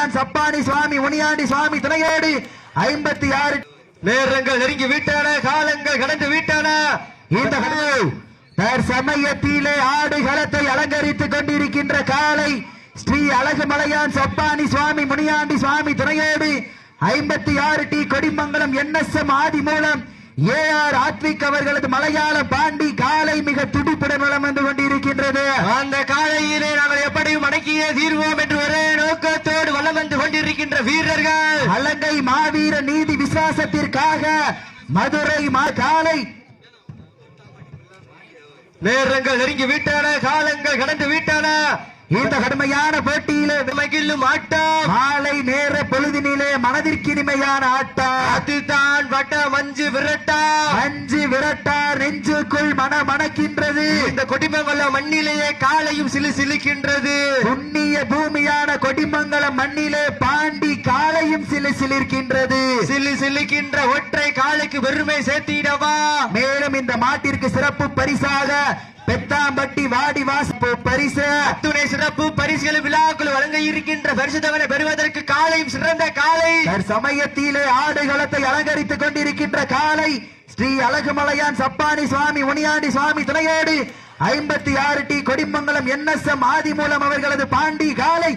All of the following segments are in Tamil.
அழகுமலையான் சப்பானி சுவாமி முனியாண்டி சுவாமி துணையோடு 56 நேரங்கள் நெருங்கி விட்டன, காலங்கள் கடந்து விட்டன. இந்த தற்சமயத்திலே ஆடுகளத்தை அலங்கரித்துக் கொண்டிருக்கின்ற காலை ஸ்ரீ அழகுமலையான் சப்பானி சுவாமி முனியாண்டி சுவாமி துணையோடு 56 டி கொடிமங்கலம் NSM ஆதி மூலம் ஏஆர் ஆத்விக் அவர்களது மலையாள பாண்டி காலை மிக துடிப்புடன் வளம் வந்து கொண்டிருக்கின்றது. அந்த காலையிலே நாங்கள் எப்படியும் அடக்கிய தீர்வோம் என்று ஒரே நோக்கத்தோடு வளம் வந்து கொண்டிருக்கின்ற வீரர்கள் அலங்கை மாவீர நீதி விசுவாசத்திற்காக மதுரை காலை. நேரங்கள் நெருங்கி விட்டன, காலங்கள் கடந்து விட்டன. இந்த கடுமையான போட்டியிலே மகிழும் ஆட்டம், மாலை நேர பொழுதினிலே மனதிற்கு இனிமையான ஆட்டம். அதுதான் வட்ட மஞ்சு விரட்டா, மஞ்சு விரட்டா நெஞ்சுக்குள் மணக்கின்றது. இந்த கொடிமங்கலம் மண்ணிலேயே காலையும் சிலு சிலிக்கின்றது. புண்ணிய பூமியான கொடிமங்கலம் மண்ணிலே பாண்டி காலையும் சிலு சிலிர்க்கின்றது. சிலு சிலிக்கின்ற ஒற்றை காலைக்கு பெருமை சேர்த்திடவா. மேலும் இந்த மாட்டிற்கு சிறப்பு பரிசாக பெத்தாம்பட்டி வாடி வாசப்பு பரிசு, அத்துணை சிறப்பு பரிசுகள் விழாக்கள் வழங்க இருக்கின்ற பரிசு தொகை பெறுவதற்கு காலையும் சிறந்த காலை. சமயத்திலே ஆடுகளத்தை அலங்கரித்துக் கொண்டிருக்கின்ற காலை ஸ்ரீ அழகுமலையான் சப்பானி சுவாமி முனியாண்டி சுவாமி துணையோடு 56 டி கொடிமங்கலம் NSM ஆதி மூலம் அவர்களது பாண்டி காலை.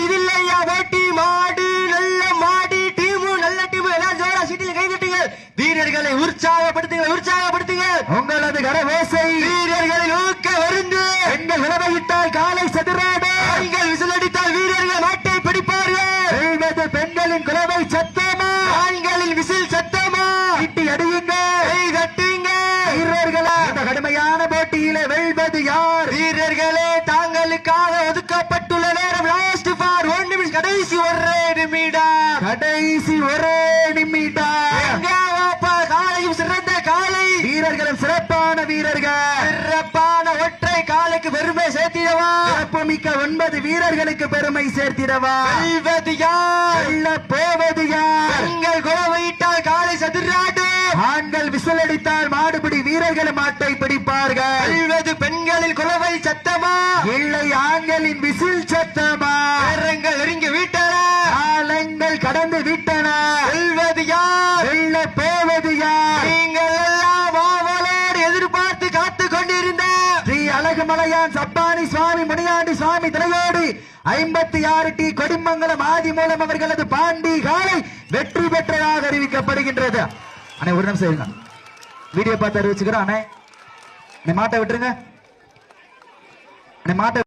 இதில்லையா வேட்டி மாடு, நல்ல மாடி, டீமு நல்ல டீமு, எல்லாம் ஜோரா சீட்டில் கைதட்டுங்க. வீரர்களை உற்சாகப்படுத்துங்க, உற்சாகப்படுத்துங்க. உங்களது கரவேசை வீரர்களை ஊக்க வருந்து. எங்கள் விளைவிட்டால் காலை சதுராடு, ஆண்கள் விசிலடித்தால் வீரர்கள் மாட்டை பிடிப்பார்கள். வெல்வது பெண்களின் குலவை சத்தமா, ஆண்களின் விசில் சத்தமா. இட்டி அடியுங்க, தட்டுங்க. வீரர்களா இந்த கடுமையான போட்டியிலே வெல்வது யார்? வீரர்களே, தாங்களுக்காக ஒதுக்கப்பட்டுள்ள நேரம் லாஸ்ட் ஃபார் 1 நிமிஷம், கடைசி ஒரே நிமிடம், கடைசி ஒரே நிமிடம். காலையும் சிறந்த காலை, வீரர்களும் சிறப்பான வீரர்கள், சிறப்பான ஒற்றை காலைக்கு பெருமை சேர்த்திடவா. சிறப்பு மிக்க 9 வீரர்களுக்கு பெருமை சேர்த்திடவா. வெல்வது யார்? வெல்ல போவது யார்? பெண்கள் குலவையிட்டால் காலை சதுராடு, ஆண்கள் விசிலடித்தால் மாடுபிடி வீரர்கள் மாட்டை பிடிப்பார்கள். வெல்வது பெண்களின் குலவை சத்தமா, இல்லை ஆண்களின் விசில் சத்தமா? நேரங்கள் நெருங்கி விட்டன, காலங்கள் கடந்து விட்டன. வெல்வது யார்? வெல்ல போவது யார்? நீங்கள் எல்லாம் ஆவலோடு எதிர்பார்த்து காத்துக் கொண்டிருந்த ஸ்ரீ அழகுமலையான் சப்பானி சுவாமி முனியாண்டி சுவாமி தலையோடு 56 டி கொடிமங்கலம் ஆதி மூலம் அவர்களது பாண்டி காலை வெற்றி பெற்றதாக அறிவிக்கப்படுகின்றது. அண்ணே ஒரு நிமிஷம் இருங்க, வீடியோ பார்த்து அறிவிச்சுக்கிறோம். அண்ணே மாட்டை விட்டுருங்க, மாட்டை